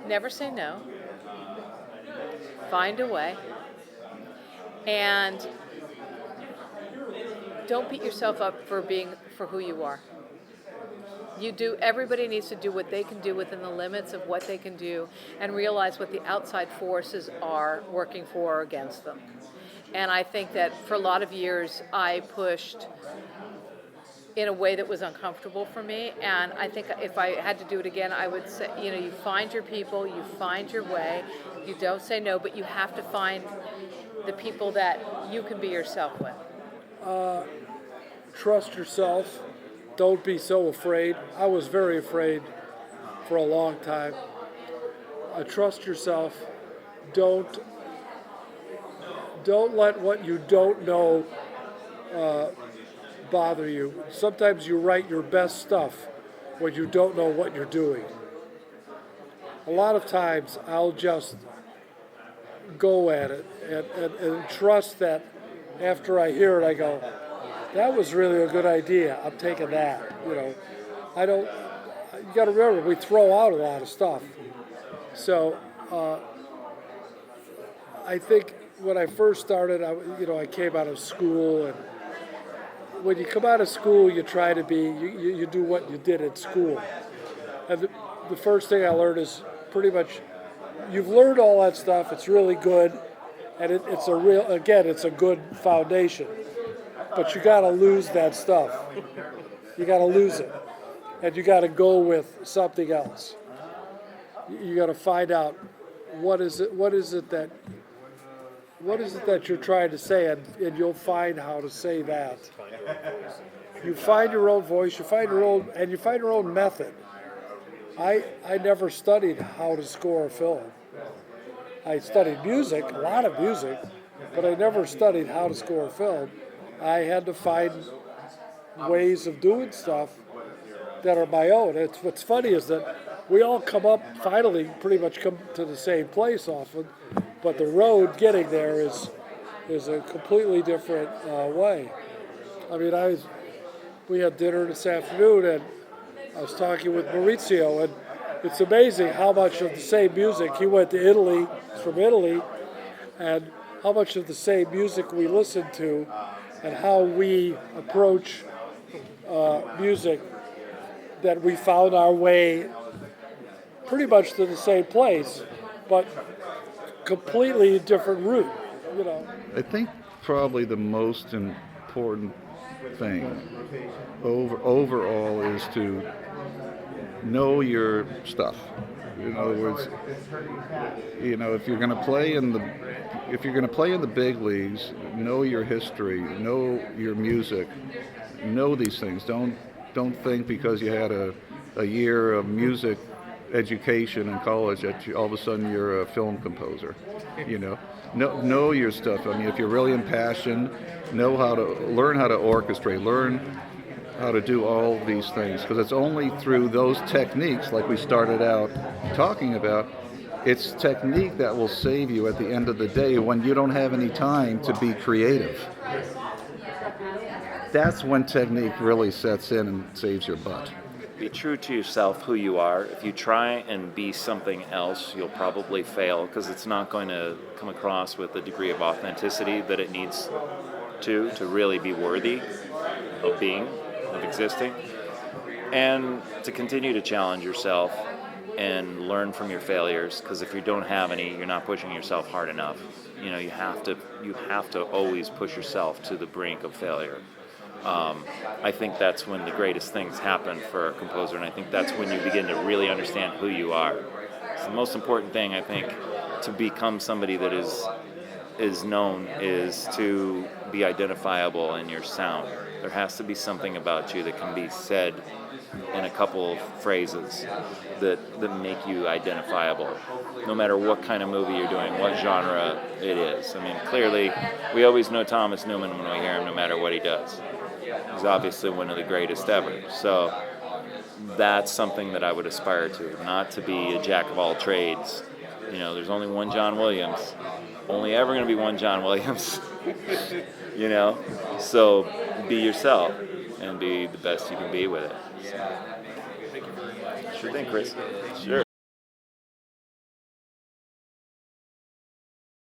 Never say no. Find a way. And don't beat yourself up for who you are. Everybody needs to do what they can do within the limits of what they can do and realize what the outside forces are working for or against them. And I think that for a lot of years I pushed in a way that was uncomfortable for me. And I think if I had to do it again, I would say, you find your people, you find your way, you don't say no, but you have to find the people that you can be yourself with. Trust yourself. Don't be so afraid. I was very afraid for a long time. Trust yourself. Don't let what you don't know bother you. Sometimes you write your best stuff when you don't know what you're doing. A lot of times I'll just go at it and trust that after I hear it, I go, that was really a good idea. I'm taking that. You got to remember, we throw out a lot of stuff. So I think when I first started, I came out of school, and when you come out of school, you try to be, you do what you did at school. And the first thing I learned is pretty much, you've learned all that stuff, it's really good, and it's a good foundation. But you got to lose that stuff. You got to lose it. And you got to go with something else. You got to find out what is it that you're trying to say, and you'll find how to say that. You find your own voice, you find your own method. I never studied how to score a film. I studied music, a lot of music, but I never studied how to score a film. I had to find ways of doing stuff that are my own. What's funny is that we all pretty much come to the same place often, but the road getting there is a completely different way. I mean, we had dinner this afternoon, and I was talking with Maurizio, and it's amazing how much of the same music, he went to Italy, he's from Italy, and how much of the same music we listen to and how we approach music, that we found our way pretty much to the same place, but completely different route, I think probably the most important thing overall is to know your stuff. In other words, if you're going to play in the big leagues, know your history, know your music, know these things. Don't think because you had a year of music education in college that all of a sudden you're a film composer. Know your stuff. I mean, if you're really impassioned, learn how to orchestrate, learn how to do all these things, because it's only through those techniques, like we started out talking about, it's technique that will save you at the end of the day when you don't have any time to be creative. That's when technique really sets in and saves your butt. Be true to yourself, who you are. If you try and be something else, you'll probably fail, because it's not going to come across with the degree of authenticity that it needs to really be worthy of being, of existing. And to continue to challenge yourself and learn from your failures, because if you don't have any, you're not pushing yourself hard enough. You have to always push yourself to the brink of failure. I think that's when the greatest things happen for a composer, and I think that's when you begin to really understand who you are. So the most important thing, I think, to become somebody that is known is to be identifiable in your sound. There has to be something about you that can be said in a couple of phrases that make you identifiable, no matter what kind of movie you're doing, what genre it is. I mean, clearly, we always know Thomas Newman when we hear him, no matter what he does. He's obviously one of the greatest ever. So that's something that I would aspire to, not to be a jack of all trades. There's only one John Williams. Only ever going to be one John Williams. So be yourself and be the best you can be with it. So. Sure thing, Chris. Sure.